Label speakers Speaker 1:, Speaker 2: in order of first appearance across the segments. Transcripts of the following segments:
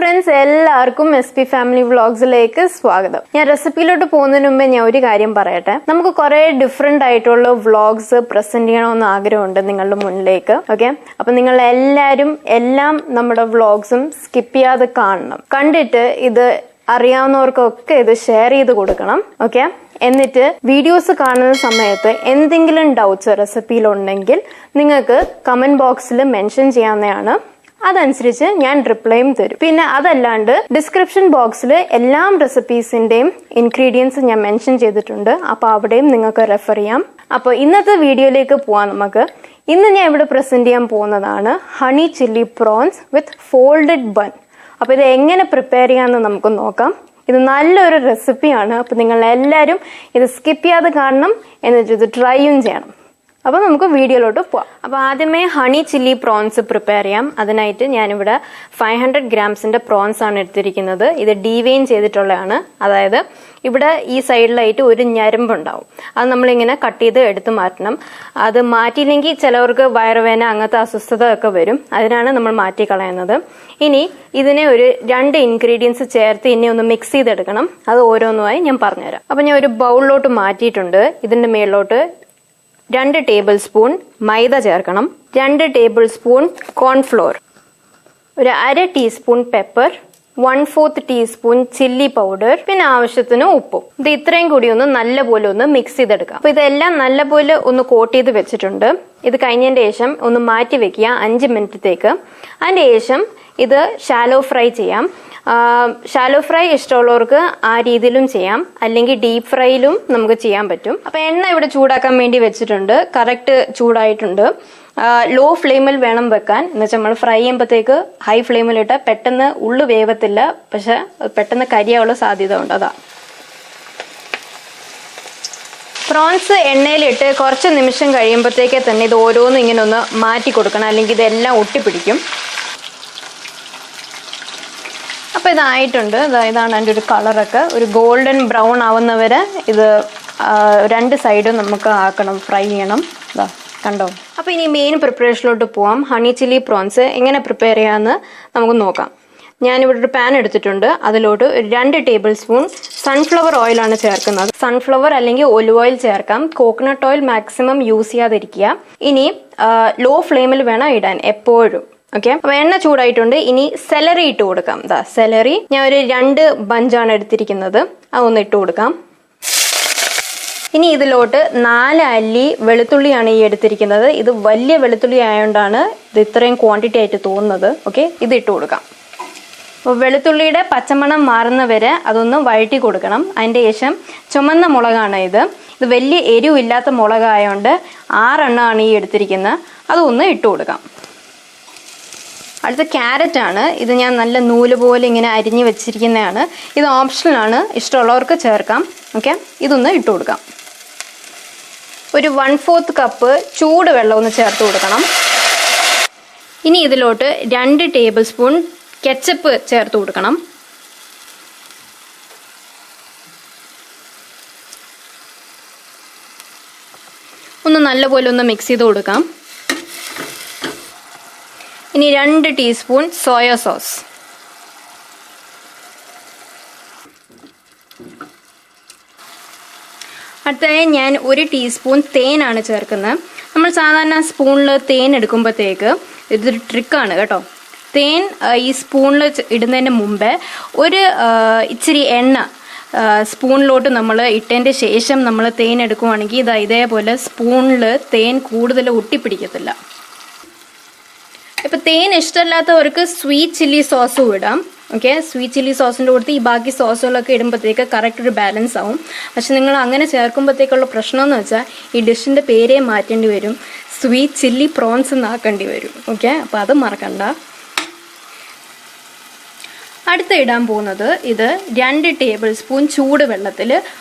Speaker 1: friends, എല്ലാവർക്കും SP Family Vlogsലേക്ക് സ്വാഗതം. ഞാൻ റെസിപ്പിയിലോട്ട് പോകുന്നതിന് മുമ്പ് ഞാൻ ഒരു കാര്യം പറയട്ടെ. നമുക്ക് കുറേ ഡിഫറെന്റ് ആയിട്ടുള്ള വ്ളോഗ്സ് പ്രസന്റ് ചെയ്യണമെന്ന് ആഗ്രഹമുണ്ട് നിങ്ങളുടെ മുന്നിലേക്ക്. ഓക്കെ, അപ്പൊ നിങ്ങൾ എല്ലാവരും നമ്മുടെ വ്ളോഗ്സും സ്കിപ്പ് ചെയ്യാതെ കാണണം. കണ്ടിട്ട് ഇത് അറിയാവുന്നവർക്കൊക്കെ ഇത് ഷെയർ ചെയ്ത് കൊടുക്കണം. ഓക്കെ, എന്നിട്ട് വീഡിയോസ് കാണുന്ന സമയത്ത് എന്തെങ്കിലും ഡൗട്ട്സ് റെസിപ്പിയിലുണ്ടെങ്കിൽ നിങ്ങൾക്ക് കമന്റ് ബോക്സിൽ മെൻഷൻ ചെയ്യാവുന്നതാണ്. അതനുസരിച്ച് ഞാൻ റിപ്ലൈയും തരും. പിന്നെ അതല്ലാണ്ട് ഡിസ്ക്രിപ്ഷൻ ബോക്സിൽ എല്ലാ റെസിപ്പീസിന്റെയും ഇൻഗ്രീഡിയൻസ് ഞാൻ മെൻഷൻ ചെയ്തിട്ടുണ്ട്. അപ്പോൾ അവിടെയും നിങ്ങൾക്ക് റെഫർ ചെയ്യാം. അപ്പോൾ ഇന്നത്തെ വീഡിയോയിലേക്ക് പോവാം. നമുക്ക് ഇന്ന് ഞാൻ ഇവിടെ പ്രസന്റ് ചെയ്യാൻ പോകുന്നതാണ് ഹണി ചില്ലി പ്രോൺസ് വിത്ത് ഫോൾഡഡ് ബൺ. അപ്പോൾ ഇത് എങ്ങനെ പ്രിപ്പയർ ചെയ്യാമെന്ന് നമുക്ക് നോക്കാം. ഇത് നല്ലൊരു റെസിപ്പിയാണ്. അപ്പോൾ നിങ്ങൾ എല്ലാവരും ഇത് സ്കിപ്പ് ചെയ്യാതെ കാണണം, എന്നിട്ട് ഇത് ട്രൈയും ചെയ്യണം. അപ്പോൾ നമുക്ക് വീഡിയോയിലോട്ട് പോവാം. അപ്പോൾ ആദ്യമേ ഹണി ചില്ലി പ്രോൺസ് പ്രിപ്പയർ ചെയ്യാം. അതിനായിട്ട് ഞാനിവിടെ 500 ഗ്രാംസിന്റെ പ്രോൺസ് ആണ് എടുത്തിരിക്കുന്നത്. ഇത് ഡീവെയിൻ ചെയ്തിട്ടുള്ളതാണ്. അതായത് ഇവിടെ ഈ സൈഡിലായിട്ട് ഒരു ഞരമ്പുണ്ടാവും. അത് നമ്മളിങ്ങനെ കട്ട് ചെയ്ത് എടുത്ത് മാറ്റണം. അത് മാറ്റിയില്ലെങ്കിൽ ചിലവർക്ക് വയറുവേദന അങ്ങനത്തെ അസ്വസ്ഥത ഒക്കെ വരും. അതിനാണ് നമ്മൾ മാറ്റി കളയുന്നത്. ഇനി ഇതിനെ ഒരു 2 ഇൻഗ്രീഡിയൻസ് ചേർത്ത് ഇനി ഒന്ന് മിക്സ് ചെയ്തെടുക്കണം. അത് ഓരോന്നുമായി ഞാൻ പറഞ്ഞുതരാം. അപ്പം ഞാൻ ഒരു ബൗളിലോട്ട് മാറ്റിയിട്ടുണ്ട്. ഇതിന്റെ മേളിലോട്ട് 2 ടേബിൾ സ്പൂൺ മൈദ ചേർക്കണം, 2 ടേബിൾ സ്പൂൺ കോൺഫ്ലോർ, ഒരു 1/2 teaspoon pepper, 1/4 teaspoon chilli powder, പിന്നെ ആവശ്യത്തിന് ഉപ്പും. ഇത് ഇത്രയും കൂടി ഒന്ന് നല്ലപോലെ ഒന്ന് മിക്സ് ചെയ്തെടുക്കാം. അപ്പൊ ഇതെല്ലാം നല്ലപോലെ ഒന്ന് കോട്ട് ചെയ്ത് വെച്ചിട്ടുണ്ട്. ഇത് കഴിഞ്ഞതിന് ശേഷം ഒന്ന് മാറ്റി വെക്കുക 5 മിനിറ്റത്തേക്ക്. അതിന് ശേഷം ഇത് ഷാലോ ഫ്രൈ ചെയ്യാം. ഷാലോ ഫ്രൈ ഇഷ്ടമുള്ളവർക്ക് ആ രീതിയിലും ചെയ്യാം, അല്ലെങ്കിൽ ഡീപ് ഫ്രൈയിലും നമുക്ക് ചെയ്യാൻ പറ്റും. അപ്പൊ എണ്ണ ഇവിടെ ചൂടാക്കാൻ വേണ്ടി വെച്ചിട്ടുണ്ട്. കറക്റ്റ് ചൂടായിട്ടുണ്ട്. ലോ ഫ്ലെയിമിൽ വേണം വെക്കാൻ. എന്നുവെച്ചാൽ നമ്മൾ ഫ്രൈ ചെയ്യുമ്പോഴത്തേക്ക് ഹൈ ഫ്ലെയിമിലിട്ട് പെട്ടെന്ന് ഉള്ളു വേവത്തില്ല, പക്ഷെ പെട്ടെന്ന് കരിയാനുള്ള സാധ്യത ഉണ്ട്. അതാ പ്രോൺസ് എണ്ണയിലിട്ട് കുറച്ച് നിമിഷം കഴിയുമ്പോഴത്തേക്കേ തന്നെ ഇത് ഓരോന്നും ഇങ്ങനെ ഒന്ന് മാറ്റി കൊടുക്കണം, അല്ലെങ്കിൽ ഇതെല്ലാം ഒട്ടിപ്പിടിക്കും. അപ്പോൾ ഇതായിട്ടുണ്ട്. ഇതാണ് അതിൻ്റെ ഒരു കളറൊക്കെ ഒരു ഗോൾഡൻ ബ്രൗൺ ആവുന്നവരെ ഇത് 2 സൈഡും നമുക്ക് ആക്കണം, ഫ്രൈ ചെയ്യണം. ഇതാ കണ്ടോ. അപ്പോൾ ഇനി മെയിൻ പ്രിപ്പറേഷനിലോട്ട് പോവാം. ഹണി ചില്ലി പ്രോൺസ് എങ്ങനെ പ്രിപ്പയർ ചെയ്യാമെന്ന് നമുക്ക് നോക്കാം. ഞാനിവിടെ ഒരു പാൻ എടുത്തിട്ടുണ്ട്. അതിലോട്ട് 2 ടേബിൾ സ്പൂൺ സൺഫ്ലവർ ഓയിലാണ് ചേർക്കുന്നത്. സൺഫ്ലവർ അല്ലെങ്കിൽ ഒലിവ് ഓയിൽ ചേർക്കാം. കോക്കനട്ട് ഓയിൽ മാക്സിമം യൂസ് ചെയ്യാതിരിക്കുക. ഇനി ലോ ഫ്ലെയിമിൽ വേണം ഇടാൻ എപ്പോഴും. ഓക്കെ, അപ്പൊ എണ്ണ ചൂടായിട്ടുണ്ട്. ഇനി സെലറി ഇട്ട് കൊടുക്കാം. സെലറി ഞാൻ ഒരു 2 ബഞ്ചാണ് എടുത്തിരിക്കുന്നത്. അതൊന്ന് ഇട്ട് കൊടുക്കാം. ഇനി ഇതിലോട്ട് 4 അല്ലി വെളുത്തുള്ളിയാണ് ഈ എടുത്തിരിക്കുന്നത്. ഇത് വലിയ വെളുത്തുള്ളി ആയതുകൊണ്ടാണ് ഇത് ഇത്രയും ക്വാണ്ടിറ്റി ആയിട്ട് തോന്നുന്നത്. ഓക്കെ, ഇത് ഇട്ട് കൊടുക്കാം. അപ്പോൾ വെളുത്തുള്ളിയുടെ പച്ചമണം മാറുന്നവരെ അതൊന്ന് വഴറ്റി കൊടുക്കണം. അതിൻ്റെ ശേഷം ചുമന്ന മുളകാണ് ഇത് വലിയ എരിവില്ലാത്ത മുളകായതുകൊണ്ട് 6 എണ്ണമാണ് ഈ എടുത്തിരിക്കുന്നത്. അതൊന്ന് ഇട്ട് കൊടുക്കാം. അടുത്ത ക്യാരറ്റ് ആണ്. ഇത് ഞാൻ നല്ല നൂല് പോലെ ഇങ്ങനെ അരിഞ്ഞ് വെച്ചിരിക്കുന്നതാണ്. ഇത് ഓപ്ഷണലാണ്, ഇഷ്ടമുള്ളവർക്ക് ചേർക്കാം. ഓക്കെ, ഇതൊന്ന് ഇട്ട് കൊടുക്കാം. ഒരു 1/4 കപ്പ് ചൂട് വെള്ളം ഒന്ന് ചേർത്ത് കൊടുക്കണം. ഇനി ഇതിലോട്ട് 2 ടേബിൾ സ്പൂൺ കെച്ചപ്പ് ചേർത്ത് കൊടുക്കണം. ഒന്ന് നല്ലപോലെ ഒന്ന് മിക്സ് ചെയ്ത് കൊടുക്കാം. ഇനി 2 ടീസ്പൂൺ സോയ സോസ്, അടുത്തതായി ഞാൻ 1 ടീസ്പൂൺ തേനാണ് ചേർക്കുന്നത്. നമ്മൾ സാധാരണ സ്പൂണിൽ തേൻ എടുക്കുമ്പോഴത്തേക്ക് ഇതൊരു ട്രിക്കാണ് കേട്ടോ. തേൻ ഈ സ്പൂണിൽ ഇടുന്നതിന് മുമ്പേ ഒരു ഇച്ചിരി എണ്ണ സ്പൂണിലോട്ട് നമ്മൾ ഇട്ടതിൻ്റെ ശേഷം നമ്മൾ തേൻ എടുക്കുവാണെങ്കിൽ ഇതേപോലെ സ്പൂണിൽ തേൻ കൂടുതൽ ഒട്ടിപ്പിടിക്കത്തില്ല. ഇപ്പം തേൻ ഇഷ്ടമില്ലാത്തവർക്ക് സ്വീറ്റ് ചില്ലി സോസും ഇടാം. ഓക്കെ, സ്വീറ്റ് ചില്ലി സോസിൻ്റെ കൂടെ ഈ ബാക്കി സോസുകളൊക്കെ ഇടുമ്പോഴത്തേക്ക് കറക്റ്റ് ഒരു ബാലൻസ് ആവും. പക്ഷെ നിങ്ങൾ അങ്ങനെ ചേർക്കുമ്പോഴത്തേക്കുള്ള പ്രശ്നം എന്ന് വെച്ചാൽ ഈ ഡിഷിൻ്റെ പേരേ മാറ്റേണ്ടി വരും. സ്വീറ്റ് ചില്ലി പ്രോൺസ് എന്നാക്കേണ്ടി വരും. ഓക്കെ, അപ്പോൾ അത് മറക്കണ്ട. അടുത്ത ഇടാൻ പോകുന്നത് ഇത് 2 ടേബിൾ സ്പൂൺ ചൂട് വെള്ളത്തിൽ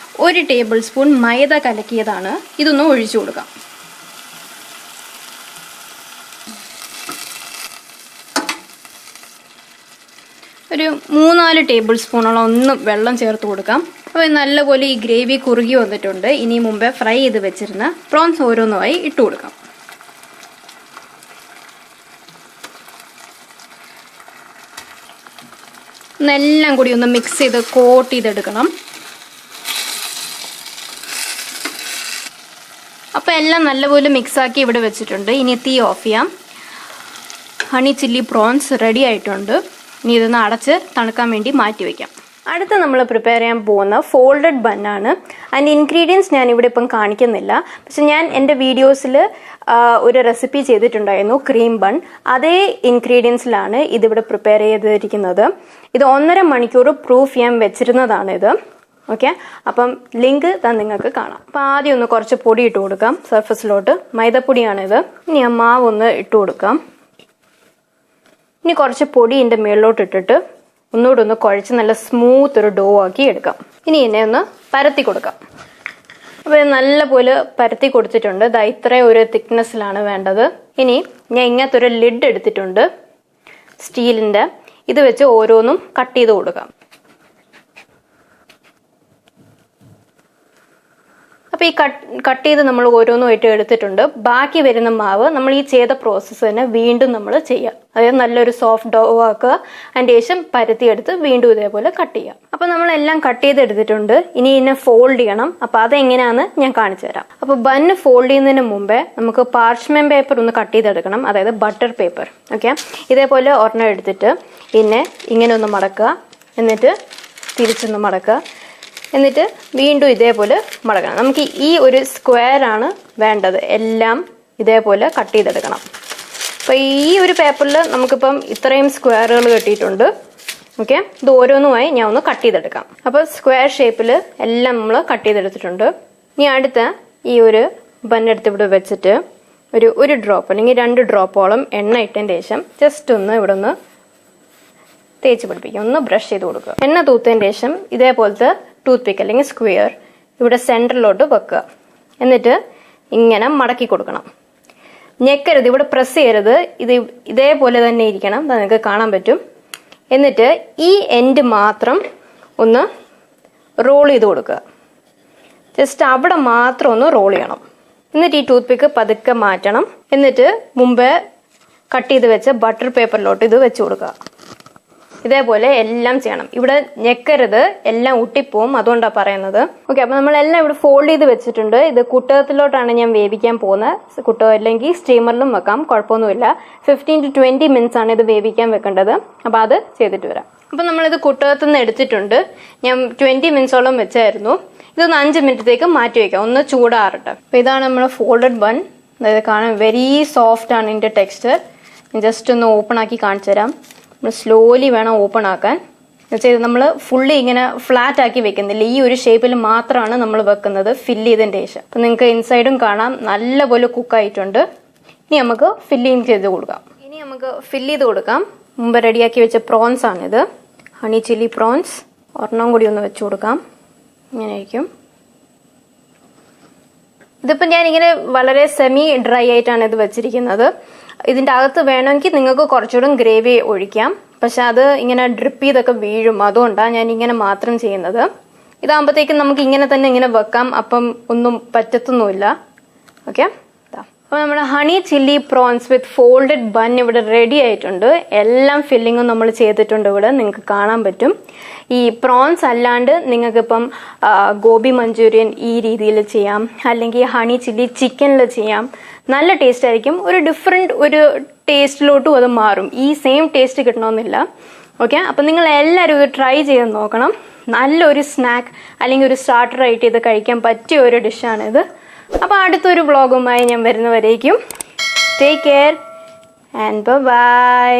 Speaker 1: 1 ടേബിൾ സ്പൂൺ മൈദ കലക്കിയതാണ്. ഇതൊന്ന് ഒഴിച്ചു കൊടുക്കാം. ഒരു 3-4 ടേബിൾ സ്പൂണോളം ഒന്ന് വെള്ളം ചേർത്ത് കൊടുക്കാം. അപ്പോൾ നല്ലപോലെ ഈ ഗ്രേവി കുറുകി വന്നിട്ടുണ്ട്. ഇനി മുമ്പേ ഫ്രൈ ചെയ്ത് വെച്ചിരുന്ന പ്രോൺസ് ഓരോന്നുമായി ഇട്ട് കൊടുക്കാം. ഒന്നെല്ലാം കൂടി ഒന്ന് മിക്സ് ചെയ്ത് കോട്ട് ചെയ്തെടുക്കണം. അപ്പോൾ എല്ലാം നല്ലപോലെ മിക്സാക്കി ഇവിടെ വെച്ചിട്ടുണ്ട്. ഇനി തീ ഓഫ് ചെയ്യാം. ഹണി ചില്ലി പ്രോൺസ് റെഡി ആയിട്ടുണ്ട്. ഇനി ഇതൊന്ന് അടച്ച് തണുക്കാൻ വേണ്ടി മാറ്റി വയ്ക്കാം. അടുത്ത് നമ്മൾ പ്രിപ്പയർ ചെയ്യാൻ പോകുന്ന ഫോൾഡഡ് ബണ്ണാണ്. അതിൻ്റെ ഇൻഗ്രീഡിയൻസ് ഞാൻ ഇവിടെ ഇപ്പം കാണിക്കുന്നില്ല. പക്ഷെ ഞാൻ എൻ്റെ വീഡിയോസിൽ ഒരു റെസിപ്പി ചെയ്തിട്ടുണ്ടായിരുന്നു, ക്രീം ബൺ. അതേ ഇൻഗ്രീഡിയൻസിലാണ് ഇതിവിടെ പ്രിപ്പയർ ചെയ്തിരിക്കുന്നത്. ഇത് 1.5 മണിക്കൂർ പ്രൂഫ് ചെയ്യാൻ വെച്ചിരുന്നതാണിത്. ഓക്കെ, അപ്പം ലിങ്ക് നിങ്ങൾക്ക് കാണാം. അപ്പം ആദ്യം ഒന്ന് കുറച്ച് പൊടി ഇട്ട് കൊടുക്കാം സർഫസിലോട്ട്. മൈദപ്പൊടിയാണിത്. ഇനി ആ മാവ് ഒന്ന് ഇട്ട് കൊടുക്കാം. ഇനി കുറച്ച് പൊടി ഇതിൻ്റെ മുകളിലോട്ട് ഇട്ടിട്ട് ഒന്നുകൂടെ ഒന്ന് കുഴച്ച് നല്ല സ്മൂത്ത് ഒരു ഡോ ആക്കി എടുക്കാം. ഇനി എന്നെ ഒന്ന് പരത്തി കൊടുക്കാം. അപ്പോൾ ഇത് നല്ലപോലെ പരത്തി കൊടുത്തിട്ടുണ്ട്. ദാ ഇത്രയും ഒരു തിക്നെസ്സിലാണ് വേണ്ടത്. ഇനി ഞാൻ ഇങ്ങനത്തെ ഒരു ലിഡ് എടുത്തിട്ടുണ്ട് സ്റ്റീലിൻ്റെ. ഇത് വെച്ച് ഓരോന്നും കട്ട് ചെയ്ത് കൊടുക്കാം. അപ്പോൾ ഈ കട്ട് ചെയ്ത് നമ്മൾ ഓരോന്നുമായിട്ട് എടുത്തിട്ടുണ്ട്. ബാക്കി വരുന്ന മാവ് നമ്മൾ ഈ ചെയ്ത പ്രോസസ്സ് തന്നെ വീണ്ടും നമ്മൾ ചെയ്യുക. അതായത് നല്ലൊരു സോഫ്റ്റ് ഡോ ആക്കുക. അതിൻ്റെ ശേഷം പരത്തിയെടുത്ത് വീണ്ടും ഇതേപോലെ കട്ട് ചെയ്യാം. അപ്പോൾ നമ്മളെല്ലാം കട്ട് ചെയ്തെടുത്തിട്ടുണ്ട്. ഇനി ഇതിനെ ഫോൾഡ് ചെയ്യണം. അപ്പോൾ അതെങ്ങനെയാണെന്ന് ഞാൻ കാണിച്ചു തരാം. അപ്പോൾ ബണ്ണ് ഫോൾഡ് ചെയ്യുന്നതിന് മുമ്പേ നമുക്ക് പാർച്ച്മെന്റ് പേപ്പർ ഒന്ന് കട്ട് ചെയ്തെടുക്കണം. അതായത് ബട്ടർ പേപ്പർ. ഓക്കെ, ഇതേപോലെ ഒരെണ്ണം എടുത്തിട്ട് പിന്നെ ഇങ്ങനെ ഒന്ന് മടക്കുക. എന്നിട്ട് തിരിച്ചൊന്ന് മടക്കുക. എന്നിട്ട് വീണ്ടും ഇതേപോലെ മടക്കണം. നമുക്ക് ഈ ഒരു സ്ക്വയറാണ് വേണ്ടത്. എല്ലാം ഇതേപോലെ കട്ട് ചെയ്തെടുക്കണം. അപ്പോൾ ഈ ഒരു പേപ്പറിൽ നമുക്കിപ്പം ഇത്രയും സ്ക്വയറുകൾ കിട്ടിയിട്ടുണ്ട്. ഓക്കെ, ഇത് ഓരോന്നുമായി ഞാൻ ഒന്ന് കട്ട് ചെയ്തെടുക്കാം. അപ്പോൾ സ്ക്വയർ ഷേപ്പിൽ എല്ലാം നമ്മൾ കട്ട് ചെയ്തെടുത്തിട്ടുണ്ട്. ഇനി അടുത്ത ഈ ഒരു ബണ്ണെടുത്ത് ഇവിടെ വെച്ചിട്ട് ഒരു ഡ്രോപ്പ് അല്ലെങ്കിൽ 2 ഡ്രോപ്പോളം എണ്ണ ഇട്ടതിന് ശേഷം ജസ്റ്റ് ഒന്ന് ഇവിടെ ഒന്ന് തേച്ച് പിടിപ്പിക്കും. ഒന്ന് ബ്രഷ് ചെയ്ത് കൊടുക്കുക. എണ്ണ തൂത്തതിന് ശേഷം ഇതേപോലത്തെ ടൂത്ത് പിക്ക് അല്ലെങ്കിൽ സ്ക്വയർ ഇവിടെ സെൻറ്ററിലോട്ട് വെക്കുക. എന്നിട്ട് ഇങ്ങനെ മടക്കി കൊടുക്കണം. ഞെക്കരുത്, ഇവിടെ പ്രസ് ചെയ്യരുത്. ഇതേപോലെ തന്നെ ഇരിക്കണം. നിങ്ങൾക്ക് കാണാൻ പറ്റും. എന്നിട്ട് ഈ എൻഡ് മാത്രം ഒന്ന് റോൾ ചെയ്ത് കൊടുക്കുക. ജസ്റ്റ് അവിടെ മാത്രം ഒന്ന് റോൾ ചെയ്യണം. എന്നിട്ട് ഈ ടൂത്ത് പിക്ക് പതുക്കെ മാറ്റണം. എന്നിട്ട് മുമ്പേ കട്ട് ചെയ്ത് വെച്ച ബട്ടർ പേപ്പറിലോട്ട് ഇത് വെച്ച് കൊടുക്കുക. ഇതേപോലെ എല്ലാം ചെയ്യണം. ഇവിടെ ഞെക്കരുത്, എല്ലാം ഒട്ടിപ്പോവും. അതുകൊണ്ടാണ് പറയുന്നത്. ഓക്കെ, അപ്പോൾ നമ്മളെല്ലാം ഇവിടെ ഫോൾഡ് ചെയ്ത് വെച്ചിട്ടുണ്ട്. ഇത് കുട്ടകത്തിലോട്ടാണ് ഞാൻ വേവിക്കാൻ പോകുന്നത്. കുട്ടകം അല്ലെങ്കിൽ സ്റ്റീമറിലും വെക്കാം, കുഴപ്പമൊന്നുമില്ല. 15 to 20 minutes ആണ് ഇത് വേവിക്കാൻ വെക്കേണ്ടത്. അപ്പോൾ അത് ചെയ്തിട്ട് വരാം. അപ്പോൾ നമ്മളിത് കുട്ടകത്തിൽ നിന്ന് എടുത്തിട്ടുണ്ട്. ഞാൻ 20 minutes വെച്ചായിരുന്നു. ഇതൊന്ന് 5 മിനിറ്റത്തേക്ക് മാറ്റി വയ്ക്കാം, ഒന്ന് ചൂടാറട്ടെ. അപ്പോൾ ഇതാണ് നമ്മുടെ ഫോൾഡഡ് ബൺ. അതായത് കാണാൻ വെരി സോഫ്റ്റ് ആണ് ഇതിൻ്റെ ടെക്സ്ചർ. ജസ്റ്റ് ഒന്ന് ഓപ്പൺ ആക്കി കാണിച്ചു തരാം. നമ്മൾ സ്ലോലി വേണം ഓപ്പൺ ആക്കാൻ. എന്നുവെച്ചാൽ നമ്മൾ ഫുള്ളി ഇങ്ങനെ ഫ്ലാറ്റ് ആക്കി വെക്കുന്നില്ല. ഈ ഒരു ഷേപ്പിൽ മാത്രമാണ് നമ്മൾ വെക്കുന്നത് ഫില്ല് ചെയ്തതിൻ്റെ ശേഷം. അപ്പം നിങ്ങൾക്ക് ഇൻസൈഡും കാണാം നല്ലപോലെ കുക്കായിട്ടുണ്ട്. ഇനി നമുക്ക് ഫില്ലിങ് ചെയ്ത് കൊടുക്കാം. മുമ്പ് റെഡിയാക്കി വെച്ച പ്രോൺസ് ആണിത്. ഹണി ചില്ലി പ്രോൺസ് ഒരെണ്ണം കൂടി ഒന്ന് വെച്ച് കൊടുക്കാം. ഇങ്ങനെ ആയിരിക്കും. ഇതിപ്പോൾ ഞാനിങ്ങനെ വളരെ സെമി ഡ്രൈ ആയിട്ടാണ് ഇത് വെച്ചിരിക്കുന്നത്. ഇതിൻ്റെ അകത്ത് വേണമെങ്കിൽ നിങ്ങൾക്ക് കുറച്ചുകൂടെ ഗ്രേവി ഒഴിക്കാം. പക്ഷെ അത് ഇങ്ങനെ ഡ്രിപ്പ് ചെയ്തൊക്കെ വീഴും. അതുകൊണ്ടാണ് ഞാൻ ഇങ്ങനെ മാത്രം ചെയ്യുന്നത്. ഇതാകുമ്പോഴത്തേക്കും നമുക്ക് ഇങ്ങനെ തന്നെ ഇങ്ങനെ വെക്കാം. അപ്പം ഒന്നും പറ്റത്തൊന്നുമില്ല. ഓക്കെ, അപ്പോൾ നമ്മുടെ ഹണി ചില്ലി പ്രോൺസ് വിത്ത് ഫോൾഡഡ് ബൺ ഇവിടെ റെഡി ആയിട്ടുണ്ട്. എല്ലാം ഫില്ലിങ്ങും നമ്മൾ ചെയ്തിട്ടുണ്ട്. ഇവിടെ നിങ്ങൾക്ക് കാണാൻ പറ്റും. ഈ പ്രോൺസ് അല്ലാണ്ട് നിങ്ങൾക്കിപ്പം ഗോബി മഞ്ചൂരിയൻ ഈ രീതിയിൽ ചെയ്യാം, അല്ലെങ്കിൽ ഹണി ചില്ലി ചിക്കനിൽ ചെയ്യാം. നല്ല ടേസ്റ്റ് ആയിരിക്കും. ഒരു ഡിഫറെൻറ്റ് ഒരു ടേസ്റ്റിലോട്ടും അത് മാറും. ഈ സെയിം ടേസ്റ്റ് കിട്ടണമെന്നില്ല. ഓക്കെ, അപ്പം നിങ്ങൾ എല്ലാവരും ഇത് ട്രൈ ചെയ്ത് നോക്കണം. നല്ലൊരു സ്നാക്ക് അല്ലെങ്കിൽ ഒരു സ്റ്റാർട്ടറായിട്ട് ഇത് കഴിക്കാൻ പറ്റിയ ഒരു ഡിഷാണിത്. അപ്പോൾ അടുത്തൊരു വ്ളോഗുമായി ഞാൻ വരുന്നവരേക്കും ടേക്ക് കെയർ ആൻഡ് ബൈ.